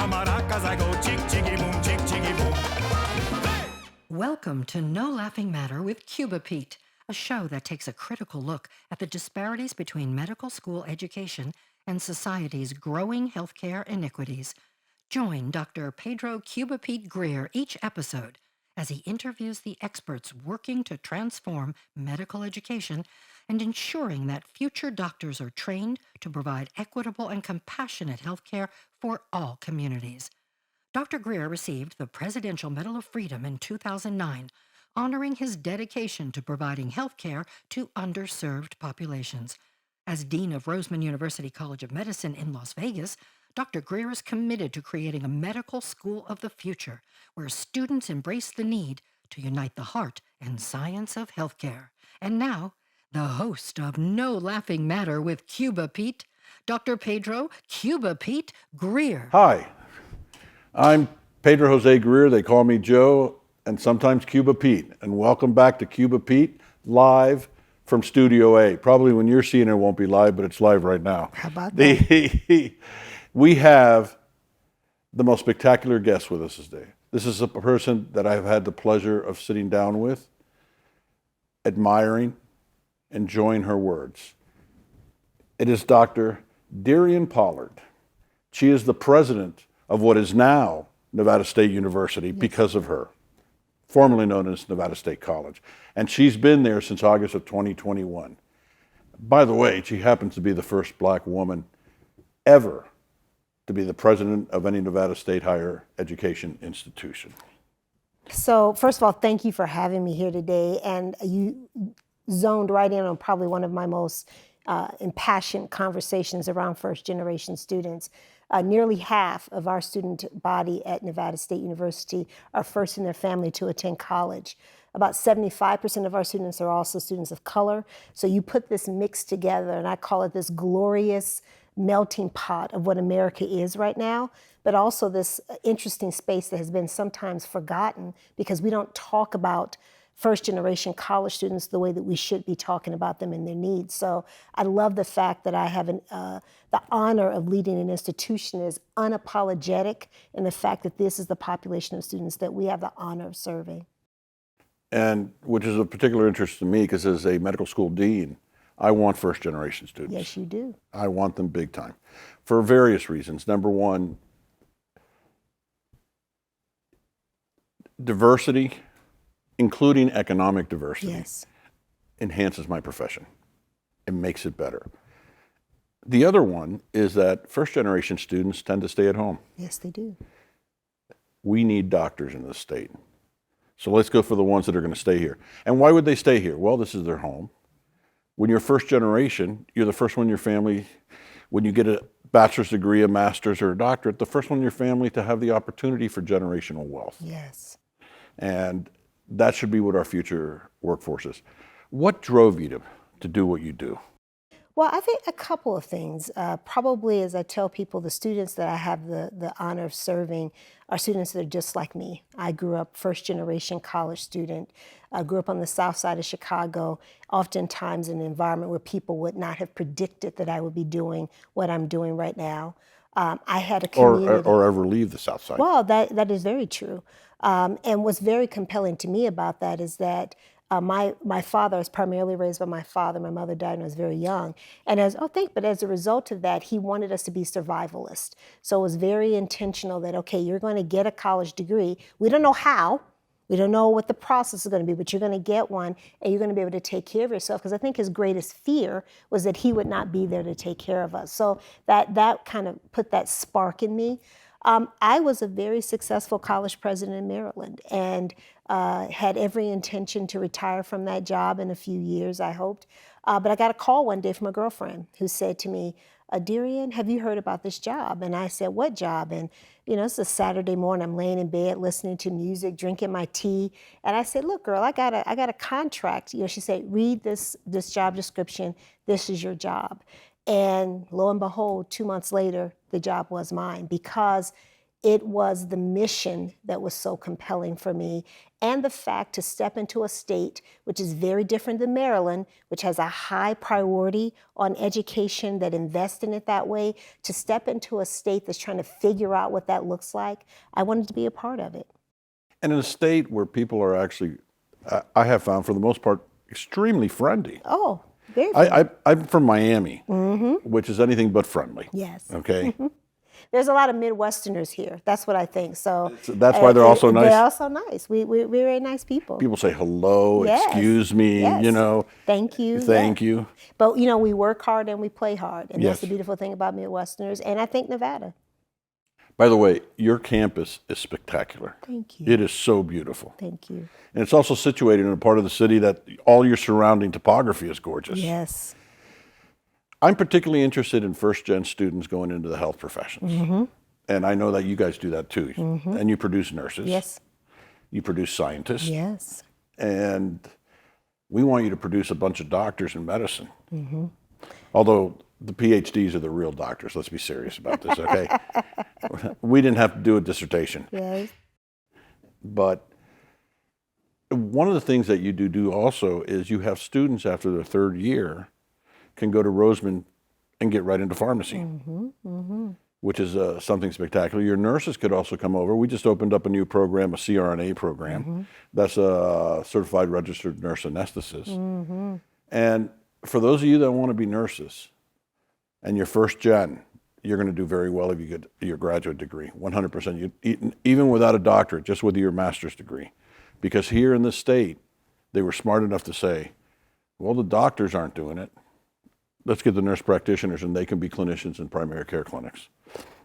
the maracas, I go chick, chicky, boom, chick, chicky, boom. Welcome to No Laughing Matter with Cuba Pete, a show that takes a critical look at the disparities between medical school education and society's growing healthcare inequities. Join Dr. Pedro Cuba Pete Greer each episode as he interviews the experts working to transform medical education and ensuring that future doctors are trained to provide equitable and compassionate healthcare for all communities. Dr. Greer received the Presidential Medal of Freedom in 2009, honoring his dedication to providing health care to underserved populations. As Dean of Roseman University College of Medicine in Las Vegas, Dr. Greer is committed to creating a medical school of the future where students embrace the need to unite the heart and science of healthcare. And now, the host of No Laughing Matter with Cuba Pete, Dr. Pedro Cuba Pete Greer. Hi, I'm Pedro Jose Greer. They call me Joe, and sometimes Cuba Pete. And welcome back to Cuba Pete, live from Studio A. Probably when you're seeing it won't be live, but it's live right now. How about that? We have the most spectacular guest with us today. This is a person that I've had the pleasure of sitting down with, admiring, enjoying her words. It is Dr. DeRionne Pollard. She is the president of what is now Nevada State University because of her, formerly known as Nevada State College. And she's been there since August of 2021. By the way, she happens to be the first black woman ever to be the president of any Nevada State higher education institution. So first of all, thank you for having me here today. And you zoned right in on probably one of my most impassioned conversations around first generation students. Nearly half of our student body at Nevada State University are first in their family to attend college. About 75% of our students are also students of color. So you put this mix together, and I call it this glorious melting pot of what America is right now, but also this interesting space that has been sometimes forgotten because we don't talk about first generation college students the way that we should be talking about them and their needs. So I love the fact that I have the honor of leading an institution that is unapologetic in the fact that this is the population of students that we have the honor of serving. And which is of particular interest to me because as a medical school dean, I want first generation students. Yes, you do. I want them big time for various reasons. Number one, diversity, including economic diversity, Yes. enhances my profession. It makes it better. The other one is that first generation students tend to stay at home. Yes, they do. We need doctors in this state. So let's go for the ones that are going to stay here. And why would they stay here? Well, this is their home. When you're first generation, you're the first one in your family. When you get a bachelor's degree, a master's, or a doctorate, the first one in your family to have the opportunity for generational wealth. Yes. And that should be what our future workforce is. What drove you to do what you do? Well, I think a couple of things. Probably, as I tell people, the students that I have the honor of serving are students that are just like me. I grew up first generation college student. I grew up on the south side of Chicago, oftentimes in an environment where people would not have predicted that I would be doing what I'm doing right now. I had a community. Or ever leave the south side. Well, that is very true. And what's very compelling to me about that is that my father was primarily raised by my father. My mother died when I was very young. And as a result of that, he wanted us to be survivalists. So it was very intentional that, okay, you're going to get a college degree. We don't know how. We don't know what the process is going to be, but you're going to get one and you're going to be able to take care of yourself. Because I think his greatest fear was that he would not be there to take care of us. So that kind of put that spark in me. I was a very successful college president in Maryland and had every intention to retire from that job in a few years, I hoped. But I got a call one day from a girlfriend who said to me, DeRionne, have you heard about this job? And I said, what job? And it's a Saturday morning, I'm laying in bed, listening to music, drinking my tea. And I said, look, girl, I got a contract. She said, read this job description. This is your job. And lo and behold, 2 months later, the job was mine because it was the mission that was so compelling for me, and the fact to step into a state which is very different than Maryland, which has a high priority on education, that invests in it that way, to step into a state that's trying to figure out what that looks like. I wanted to be a part of it. And in a state where people are actually, I have found for the most part, extremely friendly. Oh, very friendly. I'm from Miami, which is anything but friendly. Yes. Okay. There's a lot of Midwesterners here. That's what I think. So that's why they're also nice. They're also nice. We're very nice people. People say hello, Yes. excuse me, Yes. you know. Thank you. Thank Yeah. you. But, you know, we work hard and we play hard. And Yes. that's the beautiful thing about Midwesterners. And I think Nevada. By the way, your campus is spectacular. Thank you. It is so beautiful. Thank you. And it's also situated in a part of the city that all your surrounding topography is gorgeous. Yes. I'm particularly interested in first-gen students going into the health professions. And I know that you guys do that too. And you produce nurses. Yes. You produce scientists. Yes. And we want you to produce a bunch of doctors in medicine. Although the PhDs are the real doctors. Let's be serious about this, okay? We didn't have to do a dissertation. Yes. But one of the things that you do also is you have students after their third year can go to Roseman and get right into pharmacy, which is something spectacular. Your nurses could also come over. We just opened up a new program, a CRNA program. That's a certified registered nurse anesthetist. And for those of you that want to be nurses and you're first gen, you're going to do very well if you get your graduate degree, 100%. Even without a doctorate, just with your master's degree. Because here in this state, they were smart enough to say, well, the doctors aren't doing it. Let's get the nurse practitioners and they can be clinicians in primary care clinics.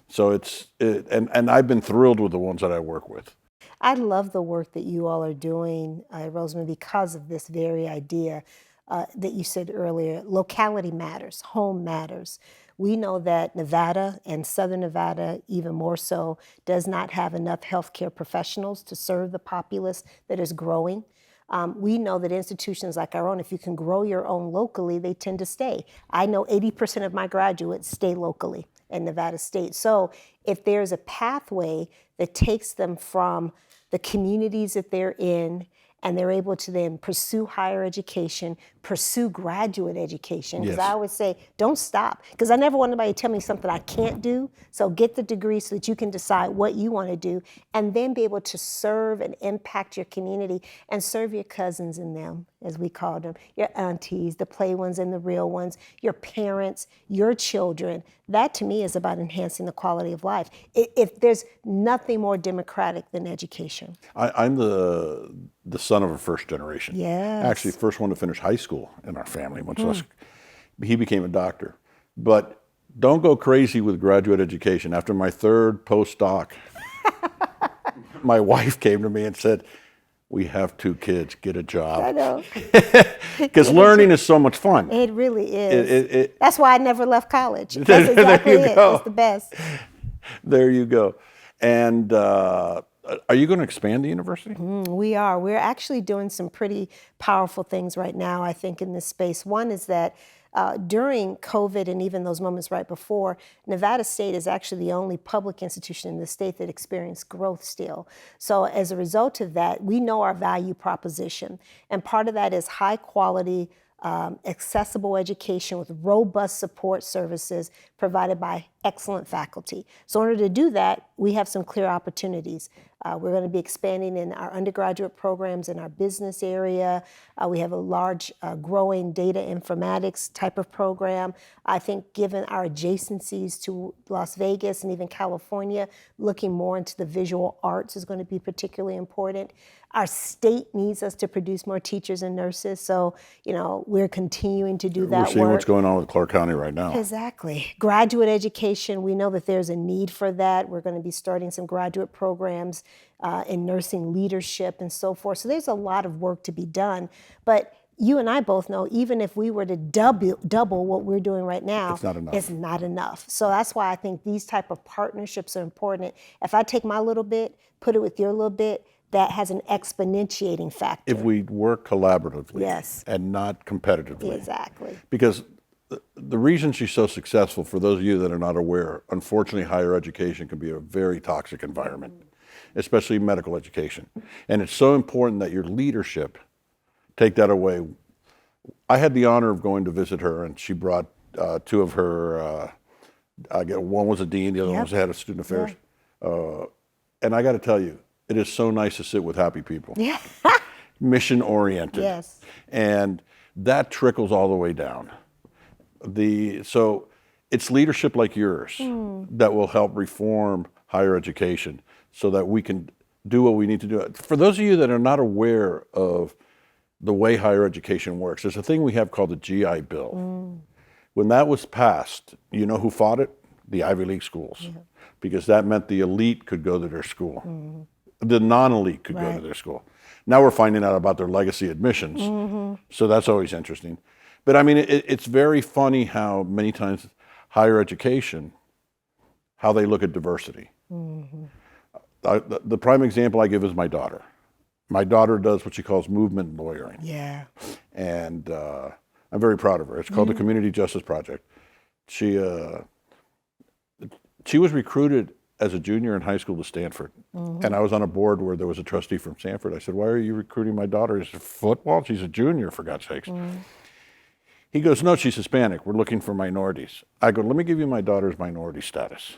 So and I've been thrilled with the ones that I work with. I love the work that you all are doing, Roseman, because of this very idea that you said earlier. Locality matters, home matters. We know that Nevada, and Southern Nevada even more so, does not have enough healthcare professionals to serve the populace that is growing. We know that institutions like our own, if you can grow your own locally, they tend to stay. I know 80% of my graduates stay locally in Nevada State. So if there's a pathway that takes them from the communities that they're in, and they're able to then pursue higher education, pursue graduate education. Because I always say, don't stop. Because I never want anybody to tell me something I can't do. So get the degree so that you can decide what you want to do, and then be able to serve and impact your community and serve your cousins and them, as we call them, your aunties, the play ones and the real ones, your parents, your children. That to me is about enhancing the quality of life. If there's nothing more democratic than education. I'm the son of a first generation. Yes. Actually, first one to finish high school in our family, much less. He became a doctor. But don't go crazy with graduate education. After my third postdoc, my wife came to me and said, we have 2 kids, get a job. I know. Because learning is so much fun. It really is. That's why I never left college. That's exactly There you it. go. It's the best. There you go. And are you going to expand the university? We are. We're actually doing some pretty powerful things right now, I think, in this space. One is that during COVID and even those moments right before, Nevada State is actually the only public institution in the state that experienced growth still. So as a result of that, we know our value proposition. And part of that is high quality, accessible education with robust support services provided by excellent faculty. So in order to do that, we have some clear opportunities. We're going to be expanding in our undergraduate programs in our business area. We have a large growing data informatics type of program. I think given our adjacencies to Las Vegas and even California, looking more into the visual arts is going to be particularly important. Our state needs us to produce more teachers and nurses, so we're continuing to do that work. We're seeing what's going on with Clark County right now. Exactly. Graduate education, we know that there's a need for that. We're going to be starting some graduate programs in nursing leadership and so forth. So there's a lot of work to be done. But you and I both know, even if we were to double what we're doing right now, it's not enough. It's not enough. So that's why I think these type of partnerships are important. If I take my little bit, put it with your little bit, that has an exponentiating factor. If we work collaboratively Yes. and not competitively. Exactly. Because the reason she's so successful, for those of you that are not aware, unfortunately, higher education can be a very toxic environment, especially medical education. And it's so important that your leadership take that away. I had the honor of going to visit her, and she brought two of her, one was a dean, the other one was the head of student affairs. And I got to tell you, it is so nice to sit with happy people. Yeah. Mission oriented. Yes. And that trickles all the way down. So it's leadership like yours that will help reform higher education so that we can do what we need to do. For those of you that are not aware of the way higher education works, there's a thing we have called the GI Bill. When that was passed, you know who fought it? The Ivy League schools. Because that meant the elite could go to their school. The non-elite could go to their school. Now we're finding out about their legacy admissions. So that's always interesting. But I mean, it's very funny how many times higher education, how they look at diversity. The prime example I give is my daughter. My daughter does what she calls movement lawyering. Yeah. And I'm very proud of her. It's called the Community Justice Project. She was recruited as a junior in high school to Stanford. And I was on a board where there was a trustee from Stanford. I said, "Why are you recruiting my daughter?" He said, "Football? She's a junior, for God's sakes." He goes, "No, she's Hispanic. We're looking for minorities." I go, "Let me give you my daughter's minority status.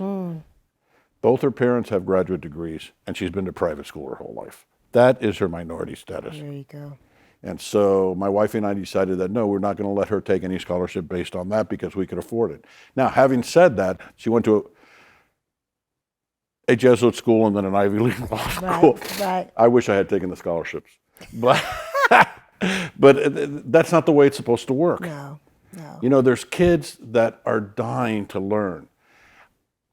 Both her parents have graduate degrees, and she's been to private school her whole life. That is her minority status." There you go. And so my wife and I decided that, no, we're not going to let her take any scholarship based on that because we could afford it. Now, having said that, she went to a Jesuit school and then an Ivy League law school. Right. I wish I had taken the scholarships. But, but that's not the way it's supposed to work. No. You know, there's kids that are dying to learn.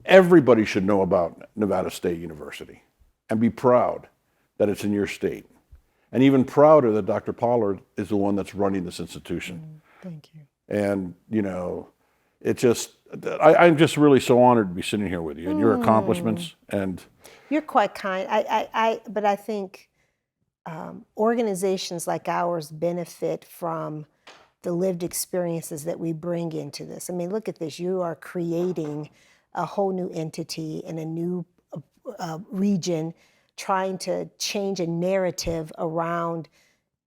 Everybody should know about Nevada State University and be proud that it's in your state. And even prouder that Dr. Pollard is the one that's running this institution. Thank you. And, you know, it just, I'm just really so honored to be sitting here with you and your accomplishments. And You're quite kind. But I think organizations like ours benefit from the lived experiences that we bring into this. I mean, look at this. You are creating a whole new entity in a new region, trying to change a narrative around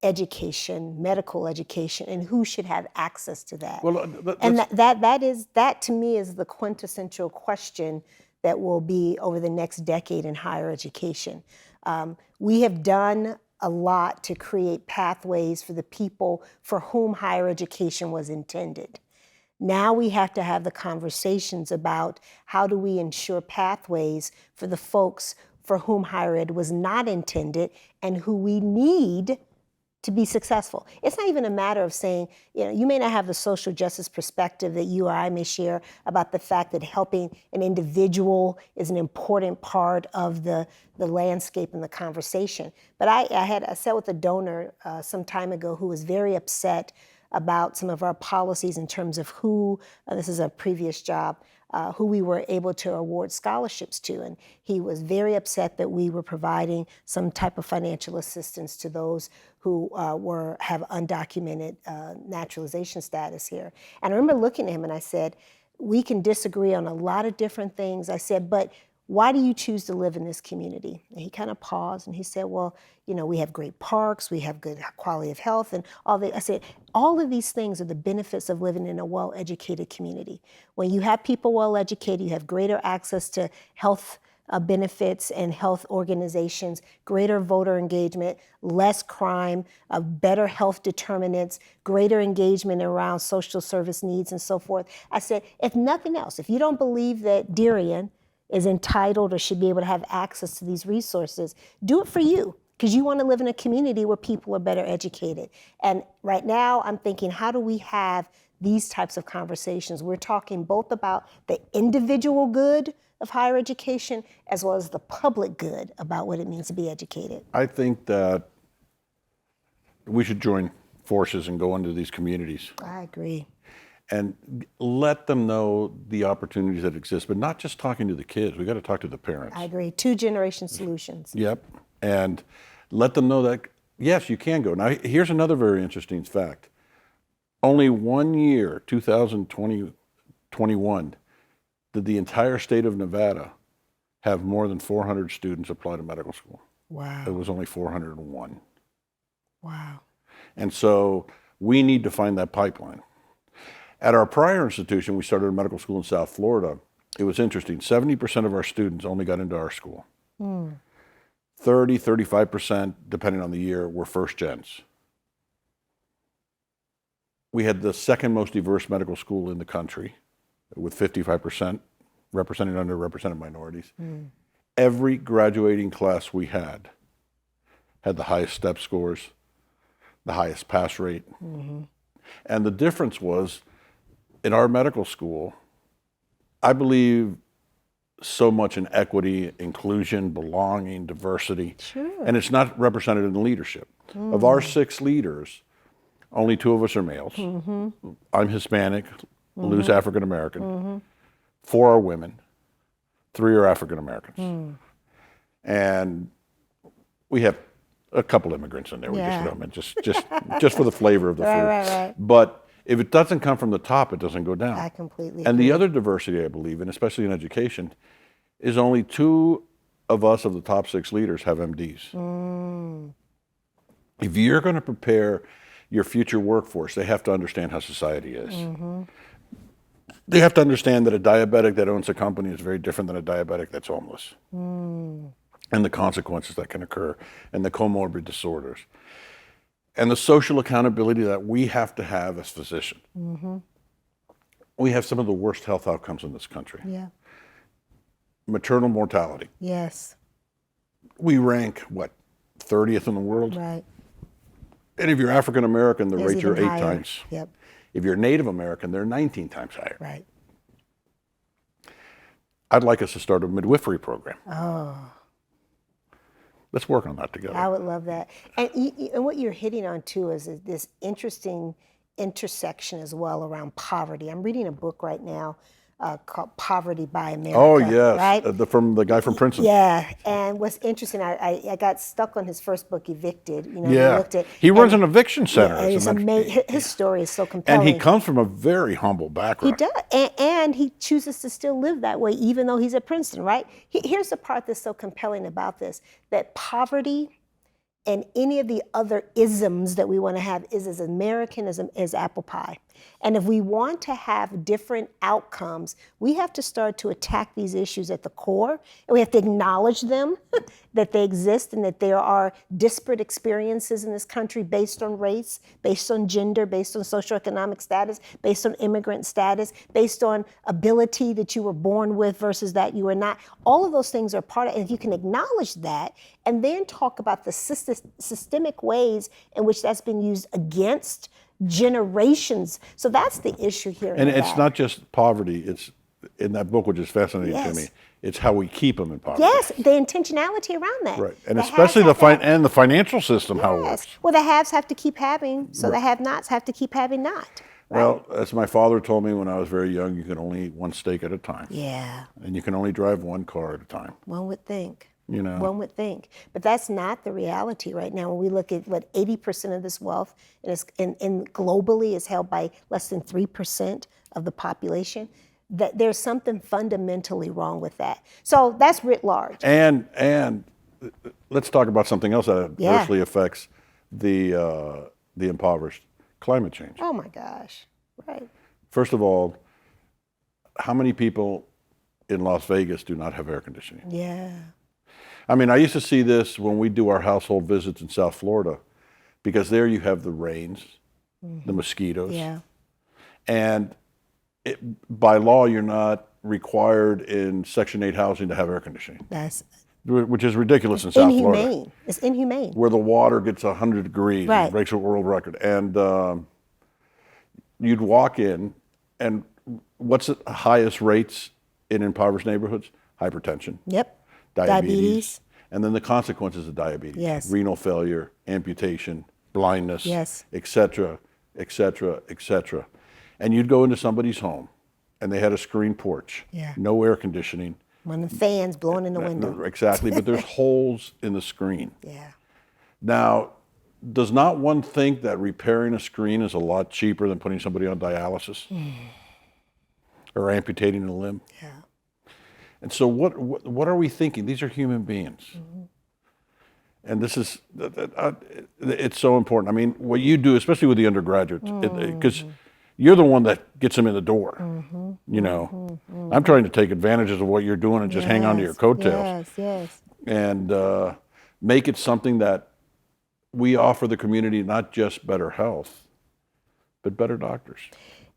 education, medical education, and who should have access to that. Well, and that to me is the quintessential question that will be over the next decade in higher education. We have done a lot to create pathways for the people for whom higher education was intended. Now we have to have the conversations about how do we ensure pathways for the folks for whom higher ed was not intended and who we need to be successful. It's not even a matter of saying, you know, you may not have the social justice perspective that you or I may share about the fact that helping an individual is an important part of the landscape and the conversation. But I sat with a donor some time ago who was very upset about some of our policies in terms of who, this is a previous job, who we were able to award scholarships to. And he was very upset that we were providing some type of financial assistance to those who have undocumented naturalization status here. And I remember looking at him and I said, we can disagree on a lot of different things. I said, but why do you choose to live in this community? And he kind of paused and he said, well, you know, we have great parks, we have good quality of health and all that. I said, all of these things are the benefits of living in a well-educated community. When you have people well-educated, you have greater access to health benefits and health organizations, greater voter engagement, less crime, better health determinants, greater engagement around social service needs and so forth. I said, if nothing else, if you don't believe that DeRionne is entitled or should be able to have access to these resources, do it for you, because you want to live in a community where people are better educated. And right now I'm thinking, how do we have these types of conversations? We're talking both about the individual good of higher education as well as the public good about what it means to be educated. I think that we should join forces and go into these communities. I agree. And let them know the opportunities that exist, but not just talking to the kids. We got to talk to the parents. I agree. 2-generation solutions. Yep. And let them know that, yes, you can go. Now, here's another very interesting fact. Only 1 year, 2021, did the entire state of Nevada have more than 400 students apply to medical school. Wow. It was only 401. Wow. And so we need to find that pipeline. At our prior institution, we started a medical school in South Florida. It was interesting. 70% of our students only got into our school. 35%, depending on the year, were first gens. We had the second most diverse medical school in the country, with 55% representing underrepresented minorities. Every graduating class we had the highest step scores, the highest pass rate. And the difference was, in our medical school, I believe so much in equity, inclusion, belonging, diversity. Sure. And it's not represented in leadership. Of our 6 leaders, only 2 of us are males. I'm Hispanic, Lou's African American. 4 are women, 3 are African Americans. And we have a couple immigrants in there. We just throw them in, just for the flavor of the food. Right. But if it doesn't come from the top, it doesn't go down. I completely And agree. the other diversity I believe in, especially in education, is only 2 of us of the top 6 leaders have MDs. If you're going to prepare your future workforce, they have to understand how society is. They have to understand that a diabetic that owns a company is very different than a diabetic that's homeless. And the consequences that can occur, and the comorbid disorders, and the social accountability that we have to have as physicians. We have some of the worst health outcomes in this country. Yeah. Maternal mortality. Yes. We rank, 30th in the world? Right. And if you're African American, the There's rates are even 8 higher. times. Yep. If you're Native American, they're 19 times higher. Right. I'd like us to start a midwifery program. Oh, Let's work on that together. I would love that. And what you're hitting on too is this interesting intersection as well around poverty. I'm reading a book right now called Poverty by America. Oh, yes. Right? From the guy from Princeton. Yeah, and what's interesting, I got stuck on his first book, Evicted. You know, Yeah. He runs an eviction center. Yeah, It's amazing. His story is so compelling. And he comes from a very humble background. He does, and he chooses to still live that way, even though he's at Princeton, right? Here's the part that's so compelling about this, that poverty and any of the other isms that we want to have is as American as apple pie. And if we want to have different outcomes, we have to start to attack these issues at the core, and we have to acknowledge them, that they exist, and that there are disparate experiences in this country based on race, based on gender, based on socioeconomic status, based on immigrant status, based on ability that you were born with versus that you were not. All of those things are part of it. And if you can acknowledge that and then talk about the systemic ways in which that's been used against generations. So that's the issue here. And it's not just poverty. It's in that book, which is fascinating to Yes. me. It's how we keep them in poverty. Yes, the intentionality around that. Right. And The especially haves have to have- the financial system, how it Yes. works. Well, the haves have to keep having, so the have-nots have to keep having not. Right? Well, as my father told me when I was very young, you can only eat one steak at a time. Yeah, And you can only drive one car at a time. one would think. You know. One would think. But that's not the reality right now. When we look at what 80% of this wealth and globally is held by less than 3% of the population, that there's something fundamentally wrong with that. So that's writ large. And let's talk about something else that adversely Yeah. affects the impoverished: climate change. Oh my gosh, right. First of all, how many people in Las Vegas do not have air conditioning? Yeah. I mean, I used to see this when we do our household visits in South Florida, because there you have the rains, the mosquitoes, Yeah. and by law you're not required in Section 8 housing to have air conditioning, That's which is ridiculous in South Florida, inhumane. It's inhumane. where the water gets 100 degrees Right. and breaks a world record. And you'd walk in, and what's the highest rates in impoverished neighborhoods? Hypertension. Yep. Diabetes, and then the consequences of diabetes: Yes. renal failure, amputation, blindness, Yes. et cetera, et cetera, et cetera. And you'd go into somebody's home, and they had a screen porch, Yeah. no air conditioning, One of the fans blowing in the window. exactly, but there's holes in the screen. Yeah. Now, does not one think that repairing a screen is a lot cheaper than putting somebody on dialysis or amputating a limb? Yeah. And so what are we thinking? These are human beings. And this is, it's so important. I mean, what you do, especially with the undergraduates, because you're the one that gets them in the door. You know, I'm trying to take advantages of what you're doing and just hang on to your coattails. Yes. And make it something that we offer the community, not just better health, but better doctors.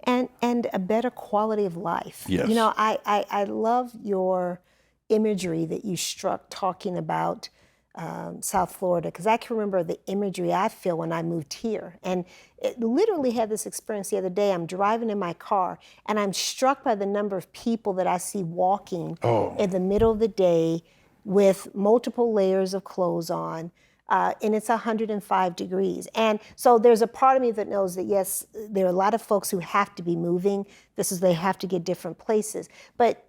And a better quality of life. Yes. You know, I love your imagery that you struck talking about South Florida, because I can remember the imagery I feel when I moved here. And it literally had this experience the other day. I'm driving in my car and I'm struck by the number of people that I see walking in the middle of the day with multiple layers of clothes on. And it's 105 degrees. And so there's a part of me that knows that, yes, there are a lot of folks who have to be moving. They have to get different places. But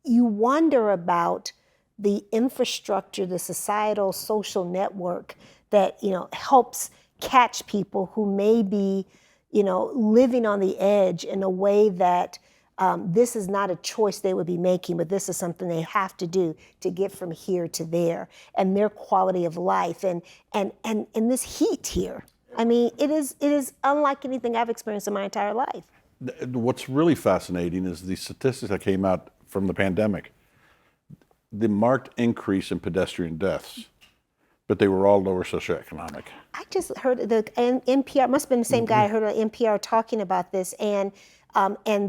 you wonder about the infrastructure, the societal social network that, you know, helps catch people who may be, you know, living on the edge in a way that this is not a choice they would be making, but this is something they have to do to get from here to there, and their quality of life, and this heat here. I mean, it is unlike anything I've experienced in my entire life. What's really fascinating is the statistics that came out from the pandemic. The marked increase in pedestrian deaths, but they were all lower socioeconomic. I just heard the NPR, must have been the same guy I heard on NPR talking about this, and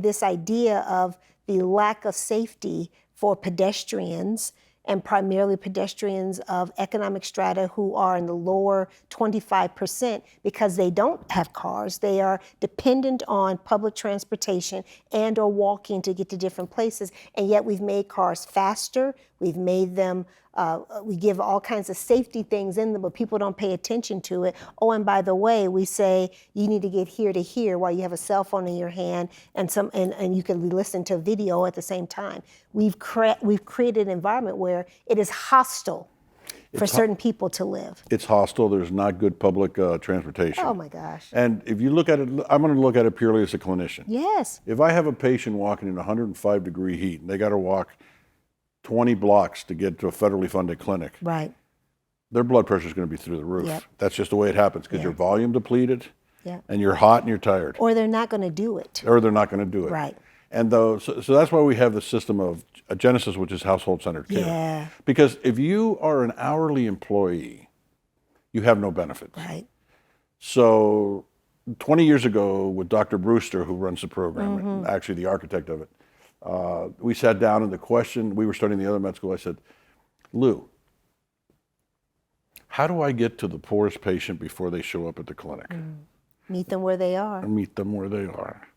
this idea of the lack of safety for pedestrians, and primarily pedestrians of economic strata who are in the lower 25% because they don't have cars. They are dependent on public transportation and or walking to get to different places. And yet we've made cars faster. We've made them, we give all kinds of safety things in them, but people don't pay attention to it. Oh, and by the way, we say you need to get here to here while you have a cell phone in your hand and you can listen to video at the same time. We've created an environment where it is hostile for certain people to live. It's hostile. There's not good public transportation. Oh my gosh. And if you look at it, I'm going to look at it purely as a clinician. Yes. If I have a patient walking in 105 degree heat and they got to walk 20 blocks to get to a federally funded clinic, right, their blood pressure is going to be through the roof. Yep. That's just the way it happens because you're volume depleted, yeah, and you're hot and you're tired. Or they're not going to do it. Right. And so that's why we have the system of Genesis, which is household-centered care. Yeah. Because if you are an hourly employee, you have no benefits. Right. So 20 years ago with Dr. Brewster, who runs the program, and actually the architect of it, we sat down and we were studying the other med school, I said, Lou, how do I get to the poorest patient before they show up at the clinic? Meet them where they are. And meet them where they are.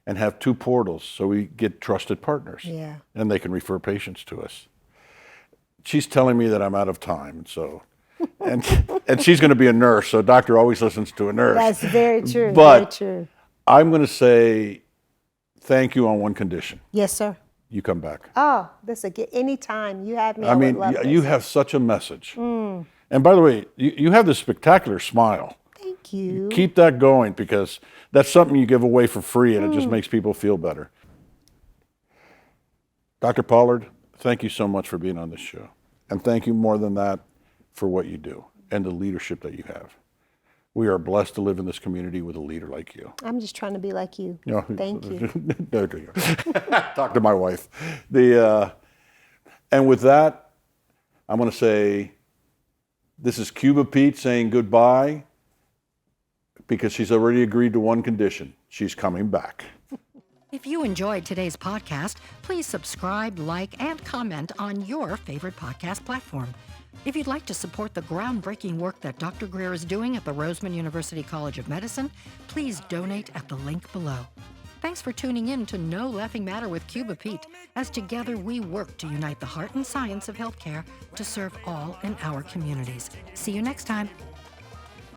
And have two portals so we get trusted partners. Yeah. And they can refer patients to us. She's telling me that I'm out of time, so and she's going to be a nurse, so a doctor always listens to a nurse. That's very true. But very true. I'm going to say thank you on one condition. Yes, sir. You come back. Oh, this again. Anytime you have me, I mean, would love you this. have such a message. And by the way, you have this spectacular smile. Thank you. Keep that going, because that's something you give away for free, and it just makes people feel better. Dr. Pollard, thank you so much for being on this show. And thank you more than that for what you do and the leadership that you have. We are blessed to live in this community with a leader like you. I'm just trying to be like you. Thank you. Talk to my wife. And with that, I'm going to say, this is Cuba Pete saying goodbye, because she's already agreed to one condition. She's coming back. If you enjoyed today's podcast, please subscribe, like, and comment on your favorite podcast platform. If you'd like to support the groundbreaking work that Dr. Greer is doing at the Roseman University College of Medicine, please donate at the link below. Thanks for tuning in to No Laughing Matter with Cuba Pete, as together we work to unite the heart and science of healthcare to serve all in our communities. See you next time.